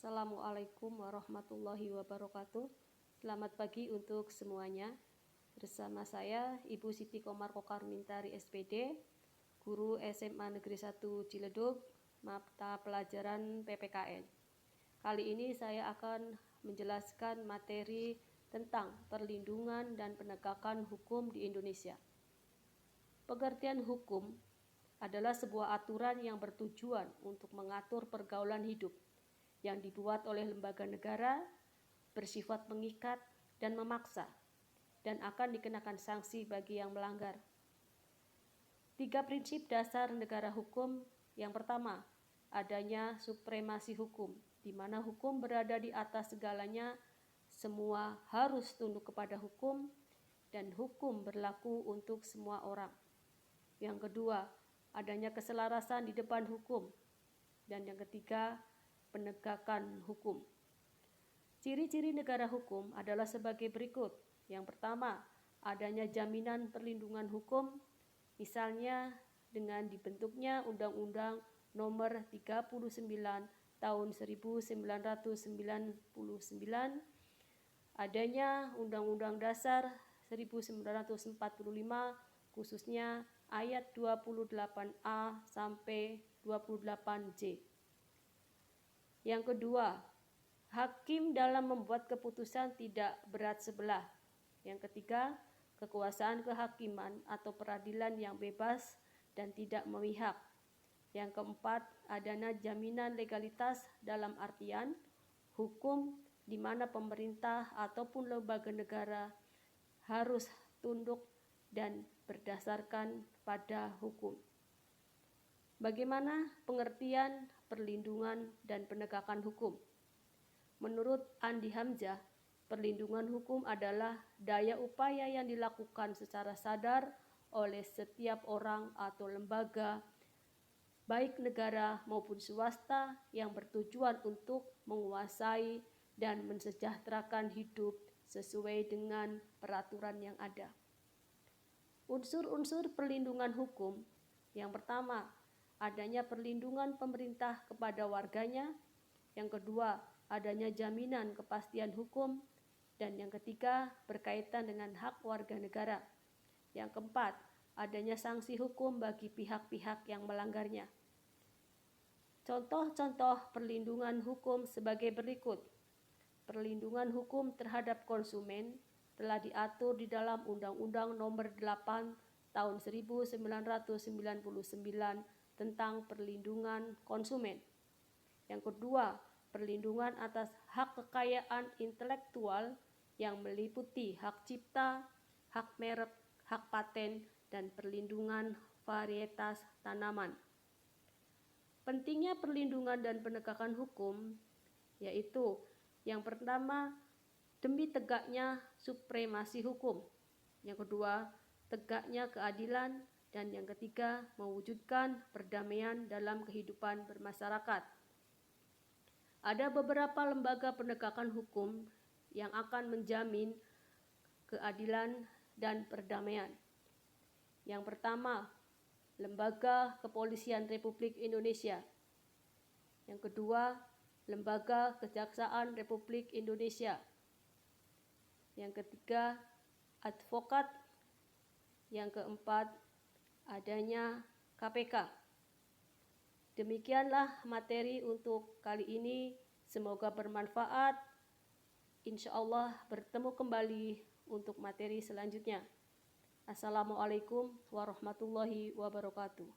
Assalamualaikum warahmatullahi wabarakatuh. Selamat pagi untuk semuanya. Bersama saya Ibu Siti Komar Kokarmintari SPD, Guru SMA Negeri 1 Ciledug, mata pelajaran PPKN. Kali ini saya akan menjelaskan materi tentang perlindungan dan penegakan hukum di Indonesia. Pengertian hukum adalah sebuah aturan yang bertujuan untuk mengatur pergaulan hidup yang dibuat oleh lembaga negara, bersifat mengikat dan memaksa, dan akan dikenakan sanksi bagi yang melanggar. 3 prinsip dasar negara hukum. Yang pertama, adanya supremasi hukum, di mana hukum berada di atas segalanya, semua harus tunduk kepada hukum, dan hukum berlaku untuk semua orang. Yang kedua, adanya keselarasan di depan hukum. Dan yang ketiga, penegakan hukum. Ciri-ciri negara hukum adalah sebagai berikut. Yang pertama, adanya jaminan perlindungan hukum, misalnya dengan dibentuknya Undang-Undang Nomor 39 Tahun 1999, adanya Undang-Undang Dasar 1945, khususnya ayat 28A sampai 28J. Yang kedua, hakim dalam membuat keputusan tidak berat sebelah. Yang ketiga, kekuasaan kehakiman atau peradilan yang bebas dan tidak memihak. Yang keempat, adanya jaminan legalitas dalam artian hukum di mana pemerintah ataupun lembaga negara harus tunduk dan berdasarkan pada hukum. Bagaimana pengertian perlindungan dan penegakan hukum? Menurut Andi Hamzah, perlindungan hukum adalah daya upaya yang dilakukan secara sadar oleh setiap orang atau lembaga, baik negara maupun swasta, yang bertujuan untuk menguasai dan mensejahterakan hidup sesuai dengan peraturan yang ada. Unsur-unsur perlindungan hukum. Yang pertama, adanya perlindungan pemerintah kepada warganya. Yang kedua, adanya jaminan kepastian hukum. Dan yang ketiga, berkaitan dengan hak warga negara. Yang keempat, adanya sanksi hukum bagi pihak-pihak yang melanggarnya. Contoh-contoh perlindungan hukum sebagai berikut. Perlindungan hukum terhadap konsumen telah diatur di dalam Undang-Undang Nomor 8 Tahun 1999 tentang perlindungan konsumen. Yang kedua, perlindungan atas hak kekayaan intelektual yang meliputi hak cipta, hak merek, hak paten, dan perlindungan varietas tanaman. Pentingnya perlindungan dan penegakan hukum yaitu yang pertama, demi tegaknya supremasi hukum. Yang kedua, tegaknya keadilan. Dan yang ketiga, mewujudkan perdamaian dalam kehidupan bermasyarakat. Ada beberapa lembaga penegakan hukum yang akan menjamin keadilan dan perdamaian. Yang pertama, Lembaga Kepolisian Republik Indonesia. Yang kedua, Lembaga Kejaksaan Republik Indonesia. Yang ketiga, advokat. Yang keempat, adanya KPK. Demikianlah materi untuk kali ini. Semoga bermanfaat. Insya Allah bertemu kembali untuk materi selanjutnya. Assalamualaikum warahmatullahi wabarakatuh.